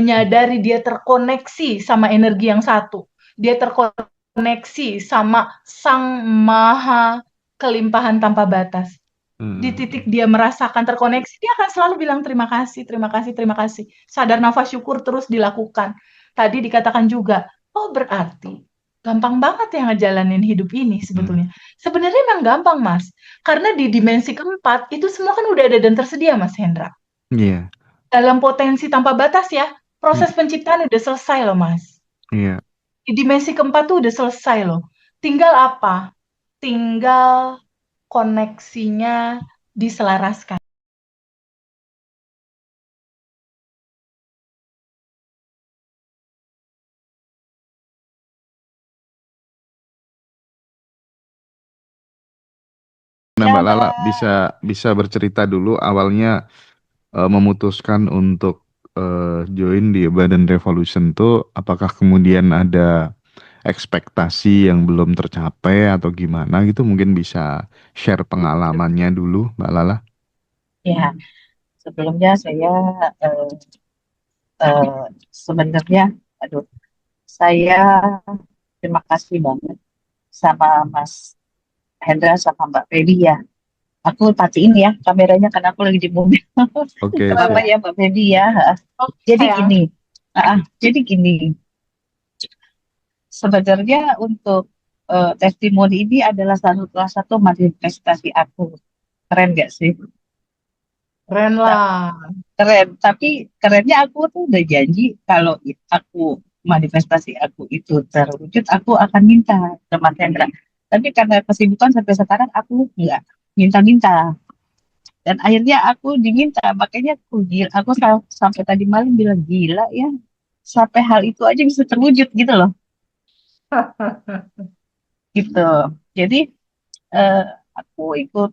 menyadari dia terkoneksi sama energi yang satu. Dia terkoneksi sama Sang Maha Kelimpahan tanpa batas. Di titik dia merasakan terkoneksi, dia akan selalu bilang terima kasih, terima kasih, terima kasih. Sadar nafas syukur terus dilakukan. Tadi dikatakan juga, oh berarti gampang banget ya ngejalanin hidup ini sebetulnya. Sebenarnya memang gampang, Mas. Karena di dimensi keempat, itu semua kan udah ada dan tersedia, Mas Hendra. Iya, Dalam potensi tanpa batas ya, proses penciptaan udah selesai loh, Mas. iya. Di dimensi keempat tuh udah selesai loh. Tinggal apa? Tinggal koneksinya diselaraskan. Nah, Ya, Mbak Lala Mbak. bisa bisa bercerita dulu awalnya memutuskan untuk join di Badan Revolution tuh apakah kemudian ada ekspektasi yang belum tercapai atau gimana gitu mungkin bisa share pengalamannya dulu Mbak Lala. Ya, sebelumnya saya eh, sebenarnya, aduh, saya terima kasih banget sama Mas Hendra sama Mbak Feby ya. Aku matiin ya kameranya karena aku lagi di mobil. Oke, Gak Oh apa-apa siap. ya. ya Mbak Feby ya. Oh, Jadi sayang. gini, jadi gini, sebenarnya untuk testimoni ini adalah salah satu manifestasi aku. Keren gak sih? Keren Ta- lah. Keren. Tapi kerennya aku tuh udah janji kalau aku manifestasi aku itu terwujud, aku akan minta ke Mas Hendra. Tapi karena kesibukan sampai sekarang aku nggak minta-minta. Dan akhirnya aku diminta, makanya aku gila, aku sampai tadi malam bilang gila ya, sampai hal itu aja bisa terwujud gitu loh, gitu. Jadi eh, aku ikut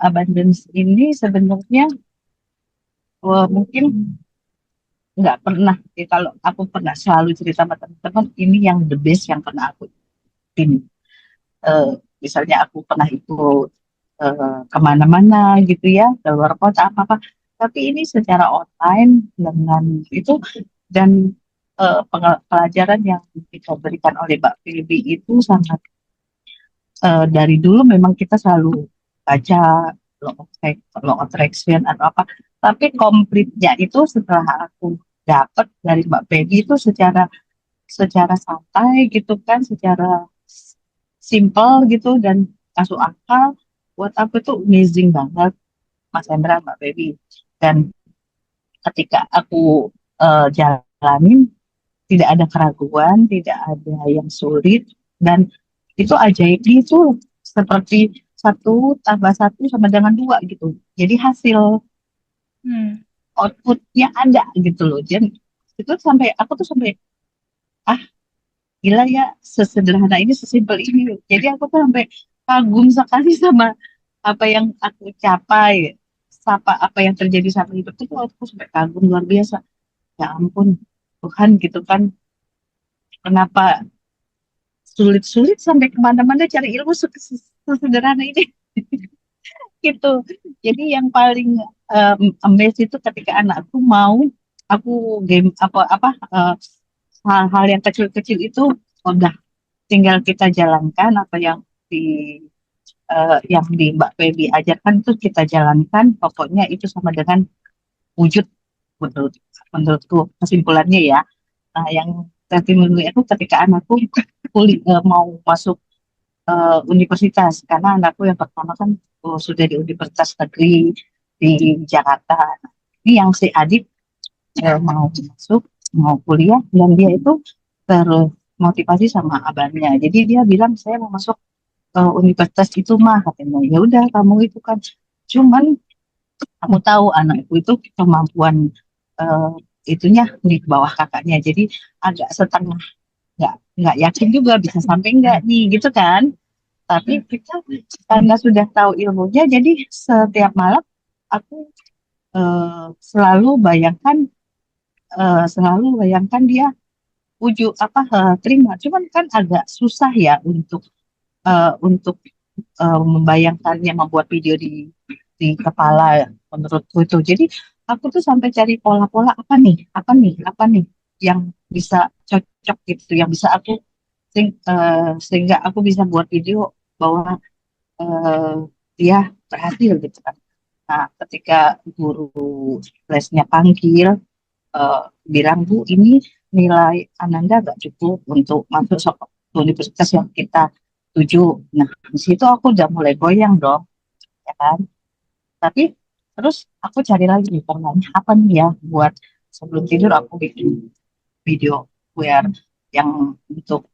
abundance ini sebenarnya mungkin nggak pernah, kalau aku pernah selalu cerita sama teman-teman, ini yang the best yang pernah aku ikutin. Eh, Misalnya aku pernah ikut kemana-mana gitu ya, ke luar kota apa-apa. Tapi ini secara online dengan itu dan pelajaran yang diberikan oleh Mbak Feby itu sangat dari dulu memang kita selalu baca law of attraction atau apa. Tapi komplitnya itu setelah aku dapat dari Mbak Feby itu secara secara santai gitu kan, secara simple gitu dan masuk akal. Buat aku itu amazing banget, Mas Hendra, Mbak Baby. Dan ketika aku jalanin, tidak ada keraguan, tidak ada yang sulit, dan itu ajaibnya itu seperti satu tambah satu sama dengan dua gitu. Jadi hasil Hmm. outputnya ada gitu loh. Jadi itu sampai aku tuh sampai ah gila ya, sesederhana ini, sesimpel ini. Jadi aku tuh sampai kagum sekali sama apa yang aku capai, apa yang terjadi sama hidup itu, aku sampai kagum luar biasa. Ya ampun, Tuhan gitu kan, kenapa sulit-sulit sampai kemana-mana cari ilmu sesederhana ini gitu. Jadi yang paling amazed itu ketika anakku mau aku game apa apa hal-hal yang kecil-kecil itu udah tinggal kita jalankan apa yang di yang di Mbak Feby ajarkan itu kita jalankan, pokoknya itu sama dengan wujud menurut menurutku kesimpulannya ya. Nah, yang testimoni itu ketika anakku mau masuk universitas karena anakku yang pertama kan sudah di universitas negeri di Jakarta. Ini yang si adik mau masuk, mau kuliah dan dia itu termotivasi sama abangnya. Jadi dia bilang saya mau masuk universitas itu mah katanya. Ya udah kamu itu kan. Cuman aku tahu anakku itu kemampuan eh, itunya di bawah kakaknya. Jadi agak setengah nggak yakin juga bisa sampai enggak nih gitu kan. Tapi kita karena sudah tahu ilmunya, jadi setiap malam aku selalu bayangkan dia terima. Cuman kan agak susah ya untuk membayangkannya, membuat video di kepala menurutku itu. Jadi aku tuh sampai cari pola-pola apa nih yang bisa cocok gitu, yang bisa aku sehingga aku bisa buat video bahwa eh, dia berhasil gitu kan. Nah, ketika guru lesnya panggil, eh, bilang, Bu, ini nilai Ananda gak cukup untuk masuk universitas yang kita tuju. Nah, di situ aku udah mulai goyang dong, ya kan. Tapi terus aku cari lagi nih polanya apa nih ya buat sebelum tidur aku bikin video where yang untuk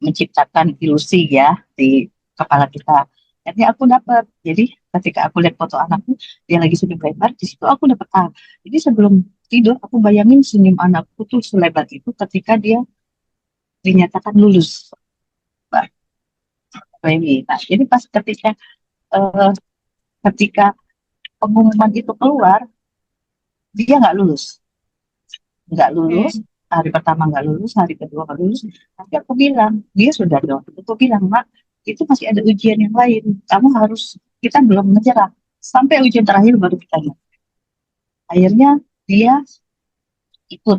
menciptakan ilusi ya di kepala kita. Jadi aku dapat. Jadi ketika aku lihat foto anakku, dia lagi senyum lebar, di situ aku dapat Jadi sebelum tidur aku bayangin senyum anakku tuh selebar itu ketika dia dinyatakan lulus. Mbak Femi. Nah, jadi pas eh, ketika pengumuman itu keluar, dia nggak lulus, hari pertama nggak lulus, hari kedua nggak lulus. Tapi aku bilang, dia sudah dong. Aku bilang, Mak, itu masih ada ujian yang lain. Kamu harus, kita belum menyerah. Sampai ujian terakhir baru kita nyerah. Akhirnya dia ikut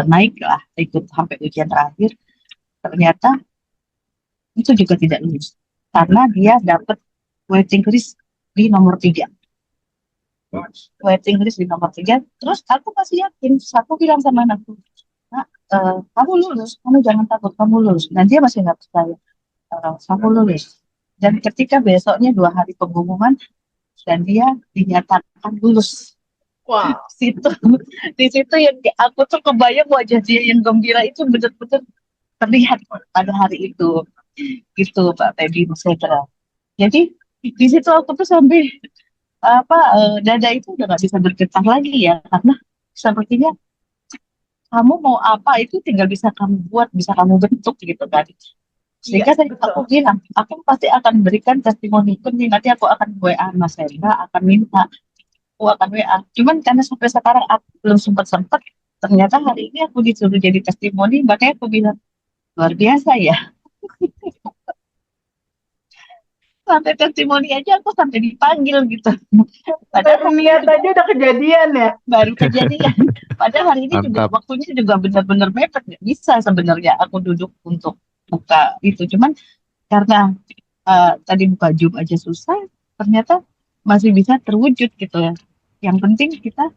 naik lah, ikut sampai ujian terakhir. Ternyata itu juga tidak lulus. Karena dia dapat waiting list di nomor 3. Waiting list di nomor 3. Terus aku masih yakin, aku bilang sama anakku, Nah, kamu lulus, kamu jangan takut, kamu lulus. Dan dia masih nggak percaya, kamu lulus. Dan ketika besoknya 2 hari pengumuman, dan dia dinyatakan lulus. Wow. Di situ yang aku tuh kebayang wajah dia yang gembira itu benar-benar terlihat pada hari itu. Gitu, Pak Feby, Mas. Jadi di situ aku tuh sampai dada itu udah nggak bisa bergetar lagi ya, karena sepertinya kamu mau apa itu tinggal bisa kamu buat, bisa kamu bentuk gitu kan. Sehingga aku bilang, aku pasti akan berikan testimoniku nih, nanti aku akan WA Mas Hendra, akan minta, aku akan WA. Cuman karena sampai sekarang aku belum sempat, ternyata hari ini aku disuruh jadi testimoni, makanya aku bilang, luar biasa ya. Sampai testimoni aja aku sampai dipanggil gitu. Padahal niat aja udah kejadian ya. Baru kejadian. Padahal hari ini juga waktunya juga benar-benar mepet, nggak bisa sebenarnya aku duduk untuk buka itu. Cuman karena tadi buka Zoom aja susah, ternyata masih bisa terwujud gitu ya. Yang penting kita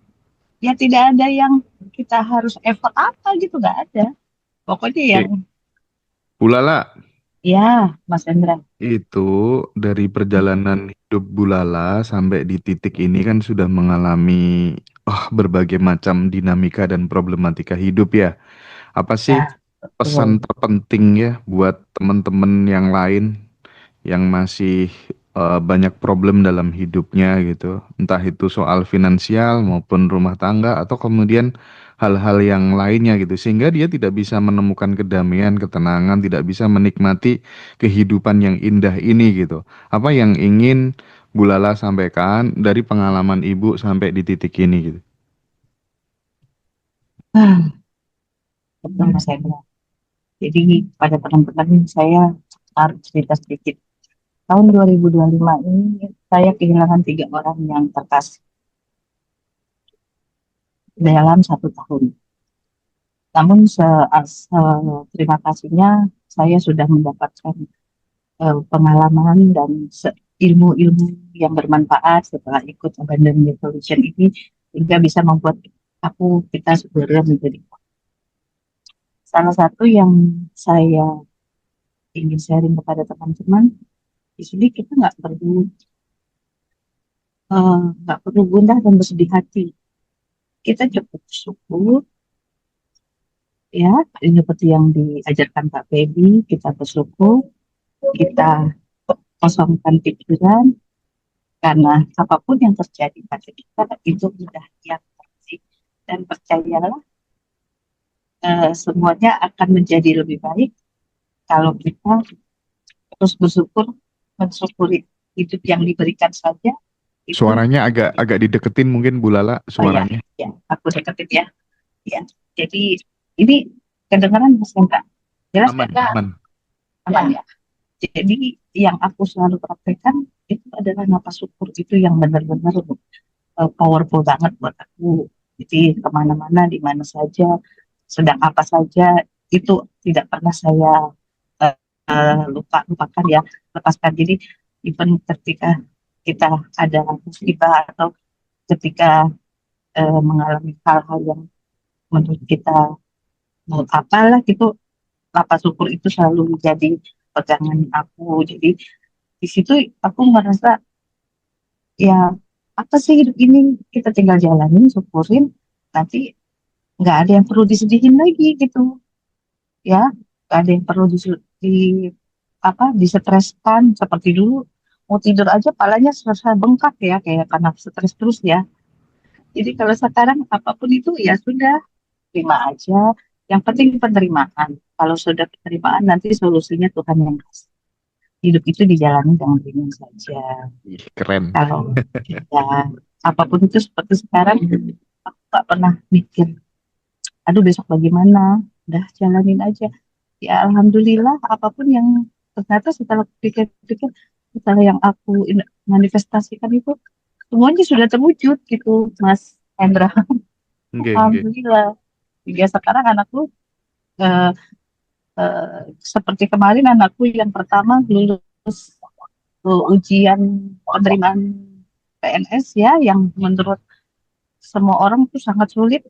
ya tidak ada yang kita harus effort apa gitu, nggak ada. Pokoknya yang Bulala. Ya, Mas Hendra. Itu dari perjalanan hidup Bulala sampai di titik ini kan sudah mengalami berbagai macam dinamika dan problematika hidup ya. Apa sih pesan terpenting ya buat teman-teman yang lain yang masih banyak problem dalam hidupnya gitu, entah itu soal finansial maupun rumah tangga atau kemudian hal-hal yang lainnya gitu, sehingga dia tidak bisa menemukan kedamaian, ketenangan, tidak bisa menikmati kehidupan yang indah ini gitu. Apa yang ingin Bulala sampaikan dari pengalaman Ibu sampai di titik ini gitu? Betul Mas Hendra. Jadi pada teman-teman saya harus cerita sedikit. Tahun 2025 ini saya kehilangan 3 orang yang terkasih dalam 1 tahun. Namun terima kasihnya saya sudah mendapatkan pengalaman dan ilmu-ilmu yang bermanfaat setelah ikut Abundant Revolution ini, sehingga bisa membuat kita sebenarnya menjadi salah satu yang saya ingin sharing kepada teman-teman. Di sini kita nggak perlu gundah dan bersedih hati. Kita cukup bersyukur, ya, seperti yang diajarkan Pak Feby, kita bersyukur, kita kosongkan pikiran, karena apapun yang terjadi pada kita itu sudah yang terjadi, dan percayalah semuanya akan menjadi lebih baik kalau kita terus mensyukuri hidup yang diberikan saja. Suaranya agak dideketin mungkin Bulala suaranya. Ya, aku deketin ya. Ya, jadi ini kedengaran Mas Hendra? Jelas aman ya. Jadi yang aku selalu praktekkan itu adalah napas syukur, itu yang benar-benar powerful banget buat aku. Jadi kemana-mana, di mana saja, sedang apa saja, itu tidak pernah saya lupakan ya, lepaskan. Jadi even ketika kita ada musibah atau ketika mengalami hal-hal yang menurut kita mau apalah gitu, lapas syukur itu selalu menjadi pegangan aku. Jadi di situ aku merasa ya apa sih hidup ini, kita tinggal jalanin, syukurin, nanti nggak ada yang perlu disedihin lagi gitu ya, nggak ada yang perlu di apa disetreskan seperti dulu. Mau tidur aja palanya serasa bengkak ya, kayak karena stres terus ya. Jadi kalau sekarang apapun itu ya sudah, terima aja. Yang penting penerimaan. Kalau sudah penerimaan, nanti solusinya Tuhan yang kasih. Hidup itu dijalani dengan ringan saja. Keren. Kalau ya apapun itu seperti sekarang, aku nggak pernah mikir, aduh besok bagaimana, udah jalanin aja. Ya alhamdulillah, apapun yang ternyata setelah pikir-pikir, setelah yang aku manifestasikan itu, semuanya sudah terwujud gitu, Mas Hendra. Alhamdulillah. Ya sekarang anakku eh, seperti kemarin anakku yang pertama lulus ujian penerimaan PNS ya, yang menurut semua orang itu sangat sulit,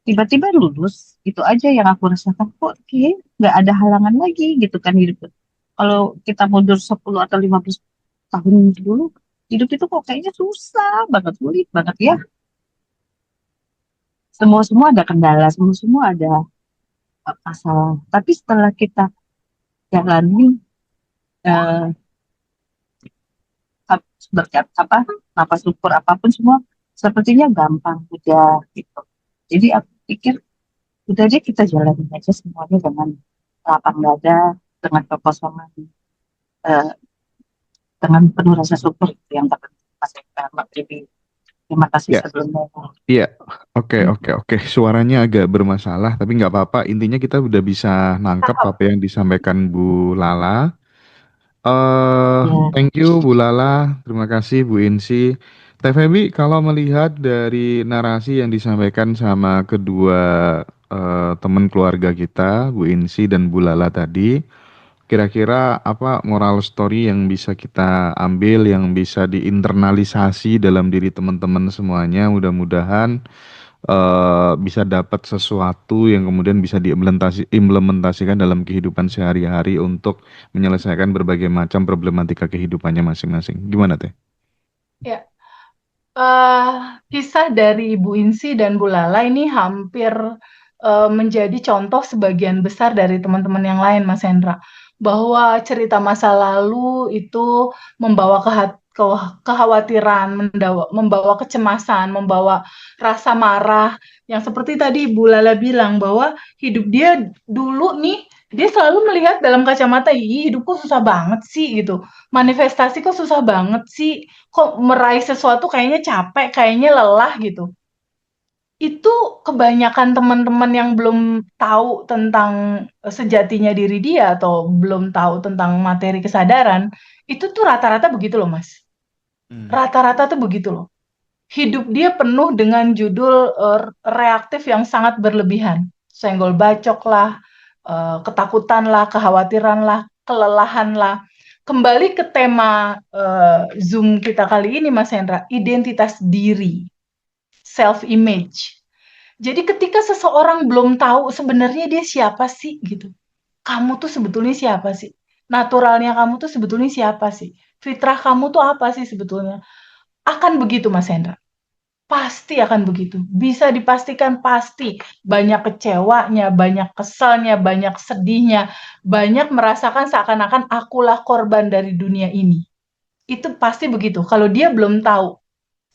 tiba-tiba lulus. Itu aja yang aku rasakan, kok nggak ada halangan lagi gitu kan hidup. Kalau kita mundur 10 atau 15 tahun dulu, hidup itu kok kayaknya susah banget, sulit banget ya. Semua ada kendala, semua ada masalah. Tapi setelah kita jalani eh, berkat apa syukur apapun, semua sepertinya gampang udah gitu. Jadi aku pikir udah deh, kita jalanin aja semuanya dengan lapang dada, dengan kekosongan, eh, dengan penuh rasa syukur, itu yang terpenting. Mas Eka, Mbak Privi, terima kasih Ya, sebelumnya. iya. Oke. Suaranya agak bermasalah, tapi nggak apa-apa. Intinya kita udah bisa nangkep apa yang disampaikan Bu Lala. Ya, Thank you Bu Lala, terima kasih Bu Insi. Teh Feby, kalau melihat dari narasi yang disampaikan sama kedua teman keluarga kita, Bu Insi dan Bu Lala tadi, kira-kira apa moral story yang bisa kita ambil, yang bisa diinternalisasi dalam diri teman-teman semuanya? Mudah-mudahan bisa dapat sesuatu yang kemudian bisa diimplementasikan dalam kehidupan sehari-hari untuk menyelesaikan berbagai macam problematika kehidupannya masing-masing. Gimana Teh? Ya, kisah dari Ibu Insi dan Bu Lala ini hampir menjadi contoh sebagian besar dari teman-teman yang lain, Mas Hendra, bahwa cerita masa lalu itu membawa kekhawatiran, membawa kecemasan, membawa rasa marah, yang seperti tadi Bu Lala bilang bahwa hidup dia dulu nih, dia selalu melihat dalam kacamata, ih hidupku susah banget sih gitu, manifestasi kok susah banget sih, kok meraih sesuatu kayaknya capek, kayaknya lelah gitu. Itu kebanyakan teman-teman yang belum tahu tentang sejatinya diri dia atau belum tahu tentang materi kesadaran, itu tuh rata-rata begitu loh, Mas. Rata-rata tuh begitu loh. Hidup dia penuh dengan judul reaktif yang sangat berlebihan. Senggol bacok lah, ketakutan lah, kekhawatiran lah, kelelahan lah. Kembali ke tema Zoom kita kali ini, Mas Hendra, identitas diri, self-image. Jadi ketika seseorang belum tahu sebenarnya dia siapa sih gitu, kamu tuh sebetulnya siapa sih? Naturalnya kamu tuh sebetulnya siapa sih? Fitrah kamu tuh apa sih sebetulnya? Akan begitu, Mas Hendra. Pasti akan begitu. Bisa dipastikan pasti. Banyak kecewanya, banyak kesalnya, banyak sedihnya, banyak merasakan seakan-akan akulah korban dari dunia ini. Itu pasti begitu. Kalau dia belum tahu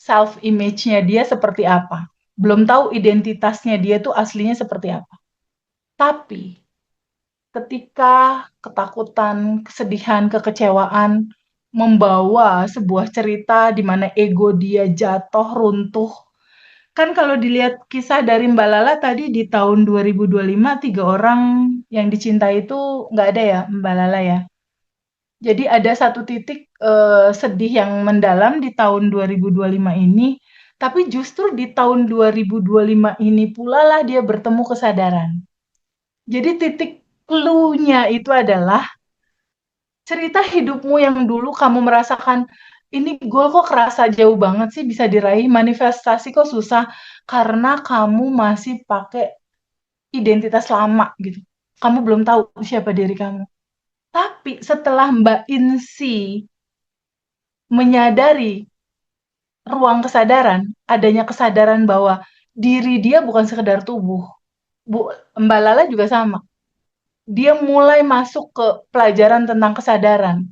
self-image-nya dia seperti apa. Belum tahu identitasnya dia tuh aslinya seperti apa. Tapi ketika ketakutan, kesedihan, kekecewaan membawa sebuah cerita di mana ego dia jatuh, runtuh. Kan kalau dilihat kisah dari Mbak Lala tadi di tahun 2025, 3 orang yang dicintai itu nggak ada ya Mbak Lala ya. Jadi ada satu titik sedih yang mendalam di tahun 2025 ini, tapi justru di tahun 2025 ini pula lah dia bertemu kesadaran. Jadi titik clue-nya itu adalah cerita hidupmu yang dulu kamu merasakan, ini goal kok kerasa jauh banget sih bisa diraih, manifestasi kok susah, karena kamu masih pakai identitas lama gitu. Kamu belum tahu siapa diri kamu. Tapi setelah Mbak Insi menyadari ruang kesadaran, adanya kesadaran bahwa diri dia bukan sekedar tubuh. Mbak Lala juga sama. Dia mulai masuk ke pelajaran tentang kesadaran.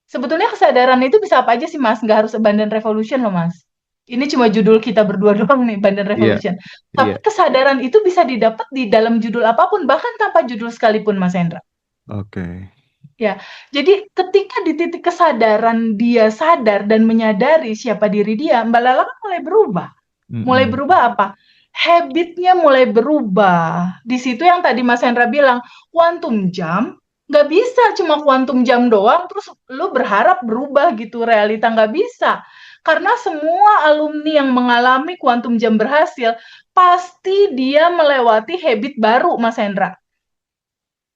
Sebetulnya kesadaran itu bisa apa aja sih, Mas? Nggak harus Abundant Revolution loh, Mas. Ini cuma judul kita berdua doang nih, Abundant Iya, Revolution. Tapi iya. kesadaran itu bisa didapat di dalam judul apapun, bahkan tanpa judul sekalipun, Mas Hendra. Oke. Ya, jadi ketika di titik kesadaran dia sadar dan menyadari siapa diri dia, Mbak Lala kan mulai berubah. Mulai Mm-mm. berubah apa? Habitnya mulai berubah. Di situ yang tadi Mas Hendra bilang, kuantum jam, nggak bisa cuma kuantum jam doang, terus lu berharap berubah gitu, realita nggak bisa. Karena semua alumni yang mengalami kuantum jam berhasil, pasti dia melewati habit baru, Mas Hendra.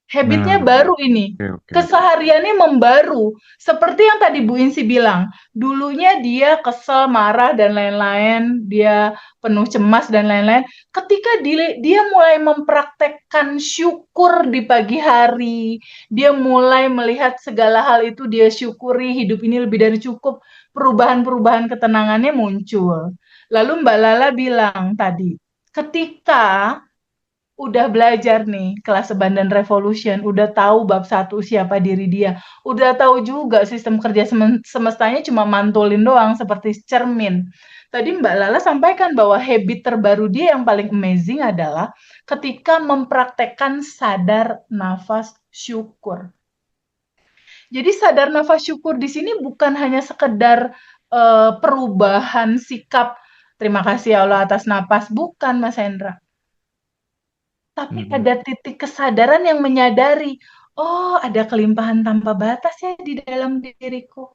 Habitnya Nah, baru ini. oke, oke. Kesehariannya membaru. Seperti yang tadi Bu Insi bilang, dulunya dia kesel, marah, dan lain-lain, dia penuh cemas dan lain-lain. Ketika dia mulai mempraktekkan syukur di pagi hari, dia mulai melihat segala hal itu dia syukuri, hidup ini lebih dari cukup, perubahan-perubahan ketenangannya muncul. Lalu Mbak Lala bilang tadi, ketika udah belajar nih kelas Abundant Revolution, udah tahu bab 1 siapa diri dia, udah tahu juga sistem kerja semestanya cuma mantulin doang seperti cermin. Tadi Mbak Lala sampaikan bahwa habit terbaru dia yang paling amazing adalah ketika mempraktekkan sadar nafas syukur. Jadi sadar nafas syukur di sini bukan hanya sekedar perubahan sikap terima kasih ya Allah atas napas, bukan Mas Hendra. Tapi ada titik kesadaran yang menyadari, oh ada kelimpahan tanpa batas ya di dalam diriku.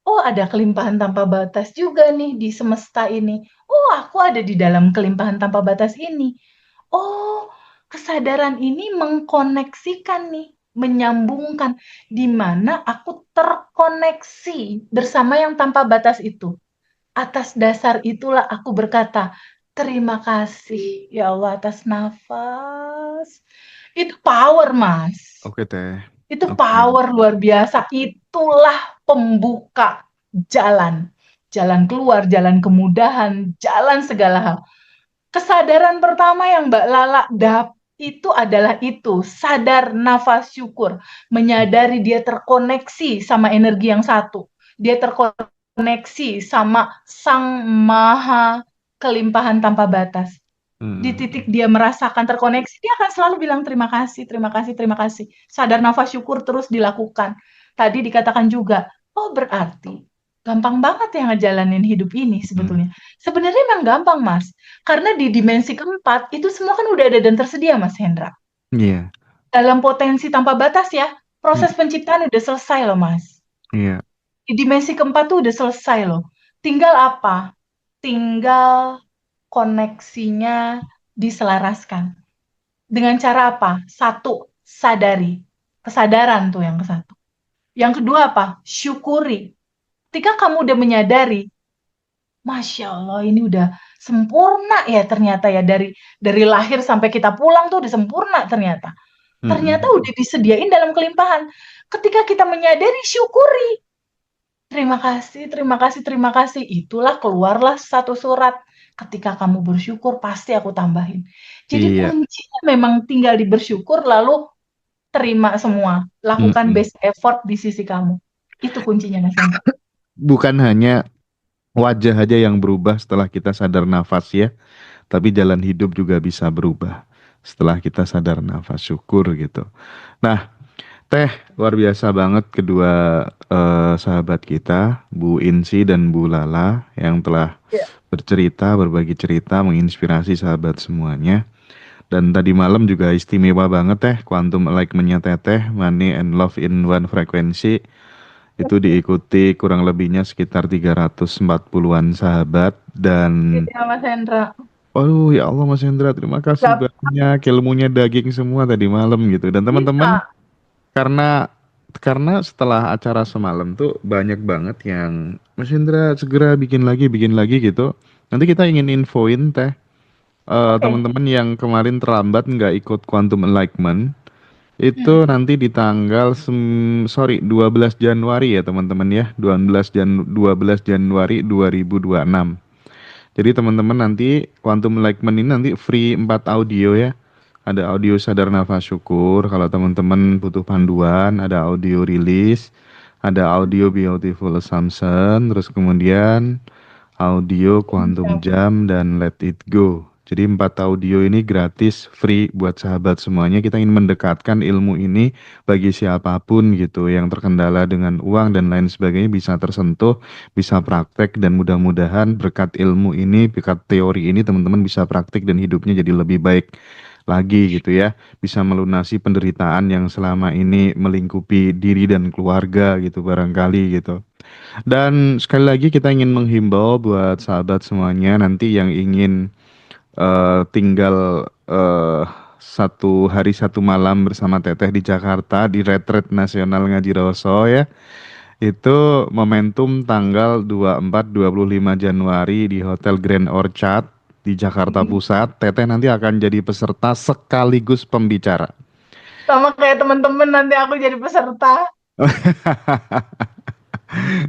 Oh ada kelimpahan tanpa batas juga nih di semesta ini. Oh aku ada di dalam kelimpahan tanpa batas ini. Oh kesadaran ini mengkoneksikan nih, menyambungkan di mana aku terkoneksi bersama yang tanpa batas itu. Atas dasar itulah aku berkata, terima kasih ya Allah atas nafas. Itu power, Mas. Oke, Teh. Itu Oke. power luar biasa. Itulah pembuka jalan. Jalan keluar, jalan kemudahan, jalan segala hal. Kesadaran pertama yang Mbak Lala itu adalah itu, sadar nafas syukur, menyadari dia terkoneksi sama energi yang satu. Dia terkoneksi sama Sang Maha Kelimpahan tanpa batas. Di titik dia merasakan terkoneksi, dia akan selalu bilang terima kasih, terima kasih, terima kasih. Sadar nafas syukur terus dilakukan. Tadi dikatakan juga, oh berarti gampang banget ya ngejalanin hidup ini sebetulnya. Sebenarnya memang gampang, Mas. Karena di dimensi keempat, itu semua kan udah ada dan tersedia, Mas Hendra. Iya. Dalam potensi tanpa batas ya, proses penciptaan udah selesai loh, Mas. Iya. Di dimensi keempat tuh udah selesai loh. Tinggal apa? Tinggal koneksinya diselaraskan. Dengan cara apa? Satu, sadari. Kesadaran tuh yang ke satu. Yang kedua apa? Syukuri. Ketika kamu udah menyadari, Masya Allah ini udah sempurna ya ternyata ya. Dari lahir sampai kita pulang tuh udah sempurna ternyata. Ternyata udah disediain dalam kelimpahan. Ketika kita menyadari, syukuri. Terima kasih, terima kasih, terima kasih. Itulah keluarlah satu surat. Ketika kamu bersyukur, pasti aku tambahin. Jadi kuncinya memang tinggal di bersyukur, lalu terima semua. Lakukan best effort di sisi kamu. Itu kuncinya, Mas Hendra. Bukan hanya wajah aja yang berubah setelah kita sadar nafas ya, tapi jalan hidup juga bisa berubah setelah kita sadar nafas syukur gitu. Nah, Teh, luar biasa banget kedua sahabat kita, Bu Insi dan Bu Lala yang telah bercerita, berbagi cerita, menginspirasi sahabat semuanya. Dan tadi malam juga istimewa banget Quantum Enlightenment-nya Teteh, Money and Love in One Frequency. Itu diikuti kurang lebihnya sekitar 340-an sahabat dan Gitu ya Mas Hendra. aduh ya Allah Mas Hendra terima kasih Gak banyak, ilmunya daging semua tadi malam gitu. Dan teman-teman bisa. karena karena setelah acara semalam tuh banyak banget yang Mas Hendra segera bikin lagi gitu. Nanti kita ingin infoin Oke. teman-teman yang kemarin terlambat nggak ikut Quantum Enlightenment Hmm. itu nanti di tanggal 12 Januari ya teman-teman ya, 12 Januari 2026. Jadi teman-teman nanti Quantum Enlightenment ini nanti free 4 audio ya. Ada audio sadar nafas syukur kalau teman-teman butuh panduan, ada audio rilis, ada audio beautiful assumption, terus kemudian audio quantum Siap. jam dan let it go. Jadi 4 audio ini gratis, free buat sahabat semuanya. Kita ingin mendekatkan ilmu ini bagi siapapun gitu yang terkendala dengan uang dan lain sebagainya bisa tersentuh, bisa praktek dan mudah-mudahan berkat ilmu ini, berkat teori ini teman-teman bisa praktik dan hidupnya jadi lebih baik lagi gitu ya. Bisa melunasi penderitaan yang selama ini melingkupi diri dan keluarga gitu barangkali gitu. Dan sekali lagi kita ingin menghimbau buat sahabat semuanya nanti yang ingin tinggal 1 hari 1 malam bersama Teteh di Jakarta di Retreat Nasional Ngaji Roso ya. Itu momentum tanggal 24-25 Januari di Hotel Grand Orchard di Jakarta Pusat. Teteh nanti akan jadi peserta sekaligus pembicara. Sama kayak teman-teman nanti aku jadi peserta.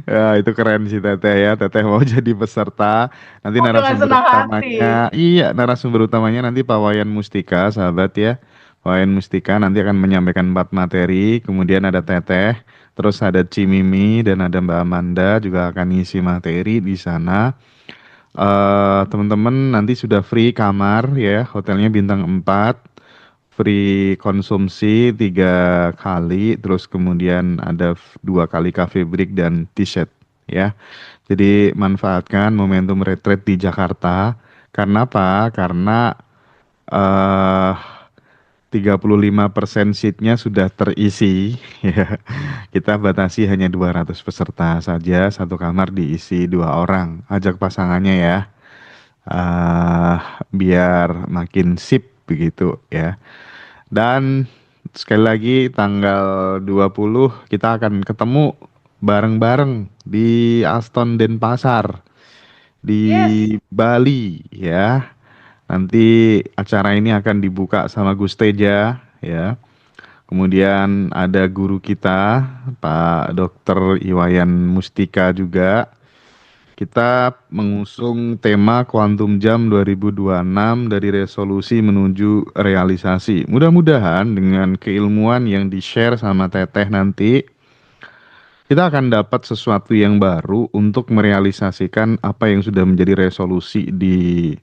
Ya, itu keren sih Teteh ya. Teteh mau jadi peserta. Nanti Oh, dengan narasumber senang hati. utamanya, iya narasumber utamanya nanti Pak Wayan Mustika, sahabat ya. Pak Wayan Mustika nanti akan menyampaikan 4 materi. Kemudian ada Teteh, terus ada Cimimi dan ada Mbak Amanda juga akan ngisi materi di sana. Teman-teman nanti sudah free kamar ya, hotelnya bintang 4, free konsumsi 3 kali, terus kemudian ada 2 kali cafe break dan t-shirt ya. Jadi manfaatkan momentum retreat di Jakarta. Karena apa? Karena eh 35% seatnya sudah terisi ya. Kita batasi hanya 200 peserta saja, satu kamar diisi 2 orang. Ajak pasangannya ya. eh Biar makin sip begitu ya. Dan sekali lagi tanggal 20 kita akan ketemu bareng-bareng di Aston Denpasar di Yes. Bali ya. Nanti acara ini akan dibuka sama Gus Teja ya. Kemudian ada guru kita Pak Dr. Iwayan Mustika juga. Kita mengusung tema Quantum Jam 2026 dari resolusi menuju realisasi. Mudah-mudahan dengan keilmuan yang di-share sama Teteh nanti, kita akan dapat sesuatu yang baru untuk merealisasikan apa yang sudah menjadi resolusi di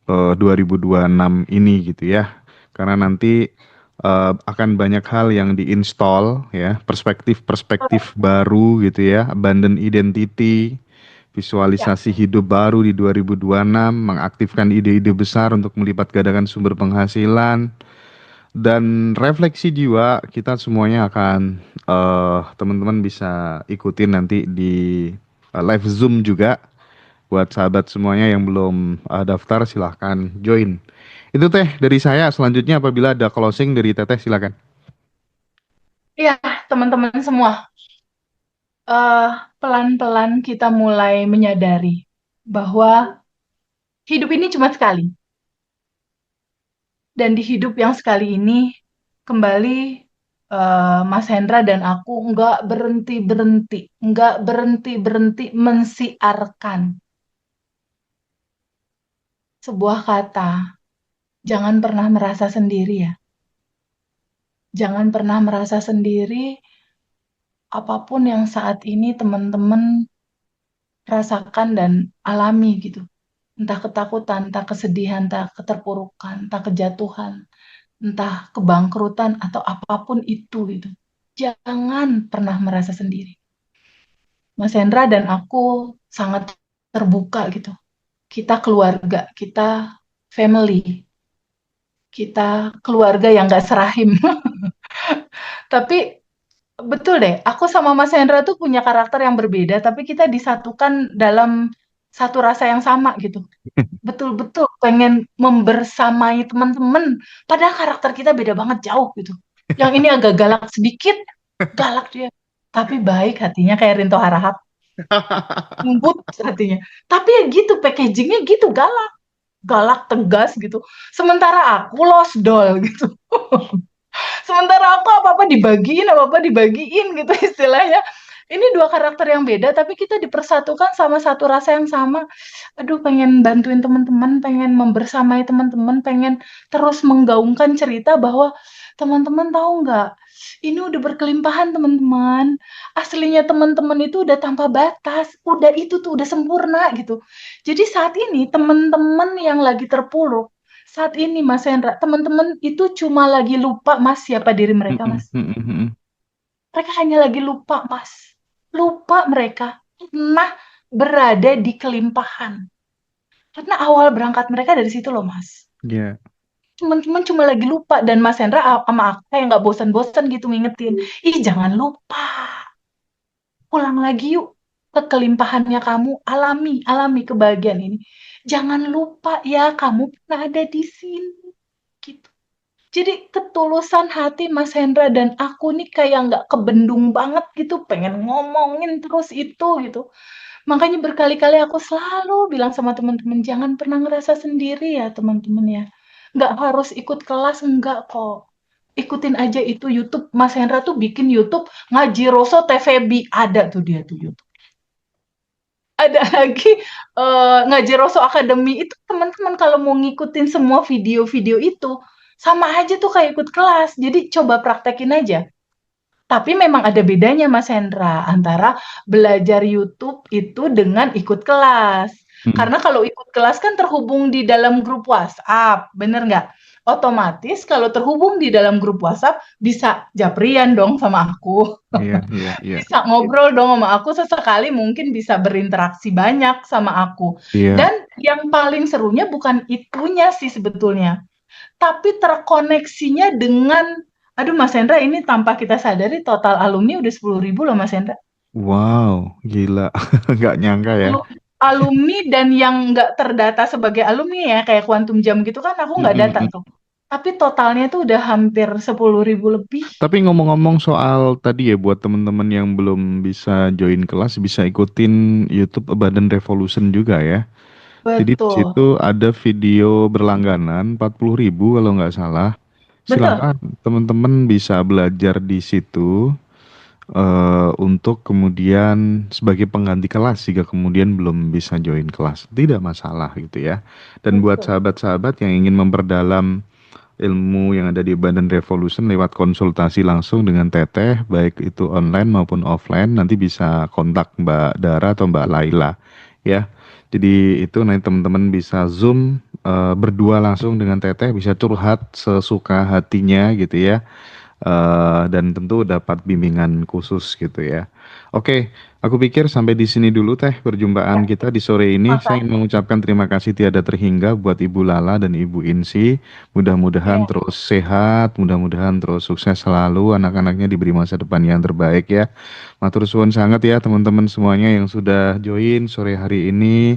2026 ini gitu ya. Karena nanti akan banyak hal yang diinstal ya, perspektif-perspektif baru gitu ya, abundant identity, Ya. visualisasi hidup baru di 2026, mengaktifkan ide-ide besar untuk melipat gandakan sumber penghasilan, dan refleksi jiwa. Kita semuanya akan teman-teman bisa ikutin nanti di live Zoom juga. Buat sahabat semuanya yang belum daftar silahkan join. Itu Teh dari saya. Selanjutnya apabila ada closing dari Teteh silakan. Iya, teman-teman semua. eh, Pelan-pelan kita mulai menyadari bahwa hidup ini cuma sekali. Dan di hidup yang sekali ini, kembali Mas Hendra dan aku nggak berhenti-berhenti mensiarkan sebuah kata. Jangan pernah merasa sendiri ya. Jangan pernah merasa sendiri apapun yang saat ini teman-teman rasakan dan alami gitu. Entah ketakutan, entah kesedihan, entah keterpurukan, entah kejatuhan, entah kebangkrutan atau apapun itu gitu. Jangan pernah merasa sendiri. Mas Hendra dan aku sangat terbuka gitu. Kita keluarga, kita family. kita keluarga yang nggak serahim. Tapi betul deh, aku sama Mas Hendra tuh punya karakter yang berbeda, tapi kita disatukan dalam satu rasa yang sama gitu. Betul-betul pengen membersamai teman-teman, padahal karakter kita beda banget jauh gitu. Yang ini agak galak sedikit, galak dia. Tapi baik hatinya kayak Rinto Harahap, lembut hatinya. Tapi ya gitu, packagingnya gitu, galak. Galak, tegas gitu. Sementara aku lost doll gitu. Sementara aku apa-apa dibagiin gitu istilahnya. Ini dua karakter yang beda, tapi kita dipersatukan sama satu rasa yang sama. Aduh, pengen bantuin teman-teman, pengen membersamai teman-teman, pengen terus menggaungkan cerita bahwa teman-teman tahu nggak, ini udah berkelimpahan teman-teman. Aslinya teman-teman itu udah tanpa batas, udah itu tuh udah sempurna gitu. Jadi saat ini teman-teman yang lagi terpuruk, saat ini Mas Hendra, teman-teman itu cuma lagi lupa Mas siapa diri mereka Mas. Mereka hanya lagi lupa Mas. Lupa mereka pernah berada di kelimpahan. Karena awal berangkat mereka dari situ loh Mas. Iya. Teman-teman cuma lagi lupa dan Mas Hendra sama aku kayak nggak bosan-bosan gitu ngingetin. Ih jangan lupa. Pulang lagi yuk ke kelimpahannya kamu. Alami kebahagiaan ini. Jangan lupa ya kamu pernah ada di sini. Gitu. Jadi ketulusan hati Mas Hendra dan aku nih kayak nggak kebendung banget gitu, pengen ngomongin terus itu gitu. Makanya berkali-kali aku selalu bilang sama teman-teman, jangan pernah ngerasa sendiri ya teman-teman ya. Nggak harus ikut kelas, enggak kok. Ikutin aja itu YouTube. Mas Hendra tuh bikin YouTube Ngaji Roso TVB. Ada tuh dia tuh YouTube. Ada lagi Ngaji Roso Academy itu teman-teman kalau mau ngikutin semua video-video itu sama aja tuh kayak ikut kelas. Jadi coba praktekin aja. Tapi memang ada bedanya Mas Hendra antara belajar YouTube itu dengan ikut kelas. Karena kalau ikut kelas kan terhubung di dalam grup WhatsApp, bener nggak? Otomatis kalau terhubung di dalam grup WhatsApp bisa japrian dong sama aku. Iya. Bisa ngobrol dong sama aku sesekali, mungkin bisa berinteraksi banyak sama aku. Iya. Dan yang paling serunya bukan itunya sih sebetulnya, tapi terkoneksinya dengan, aduh Mas Hendra ini tanpa kita sadari total alumni udah 10.000 loh Mas Hendra. Wow, gila. Nggak nyangka ya. Alumni dan yang nggak terdata sebagai alumni ya, kayak Quantum Jam gitu kan aku nggak data tuh. Tapi totalnya tuh udah hampir 10.000 lebih. Tapi ngomong-ngomong soal tadi ya, buat teman-teman yang belum bisa join kelas, bisa ikutin YouTube Badan Revolution juga ya. Jadi di Betul. situ ada video berlangganan 40.000 kalau nggak salah. Betul. Silakan teman-teman bisa belajar di situ untuk kemudian sebagai pengganti kelas jika kemudian belum bisa join kelas. Tidak masalah gitu ya. Dan buat sahabat-sahabat yang ingin memperdalam ilmu yang ada di Badan Revolution lewat konsultasi langsung dengan Teteh, baik itu online maupun offline, nanti bisa kontak Mbak Dara atau Mbak Laila ya. Jadi itu nanti teman-teman bisa Zoom berdua langsung dengan Teteh, bisa curhat sesuka hatinya gitu ya. Dan tentu dapat bimbingan khusus gitu ya. Oke, aku pikir sampai di sini dulu Teh perjumpaan kita di sore ini. Saya ingin mengucapkan terima kasih tiada terhingga buat Ibu Lala dan Ibu Insi. Mudah-mudahan terus sehat, mudah-mudahan terus sukses selalu, anak-anaknya diberi masa depan yang terbaik ya. Matur suwun sangat ya teman-teman semuanya yang sudah join sore hari ini.